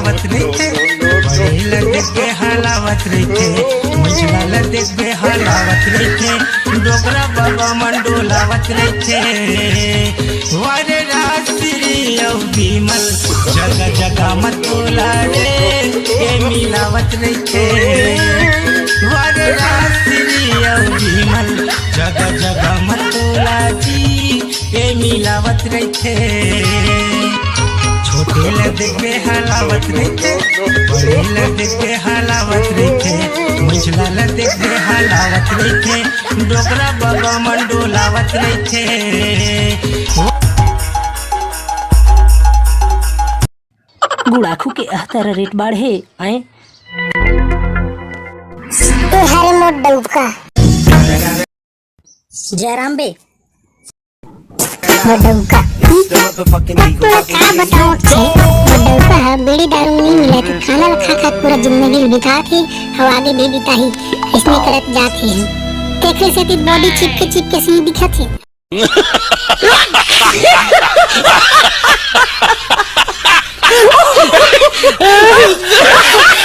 हलावत रखे पढ़ेला देख के हलावत रखे मंझला देख के हलावत रखे डोकरा बाबा मंडोलावत रखे वारे रात्रि औ विमल जगह जगह मतोला रे ए मिलावत रखे वारे रात्रि औ विमल जगह जगह मतोला जी ए मिलावत रखे छोटे देख के हलावत रखे बड़े देख के हलावत रखे मंझला देख के हलावत रखे डोकरा बाबा मंडोलावत रखे। गुड़ाखू के तारा रेट बढ़े आए हरे मोट डुबका जयराम बे डुबका क्या बताओ डुबका है बीड़ी दारू नहीं मिला तो खाना खा खा पूरा जिंदगी बिता थी और आगे भी बिता ही इसने करत जाती है देखने से बॉडी चिपके सी दिखा थी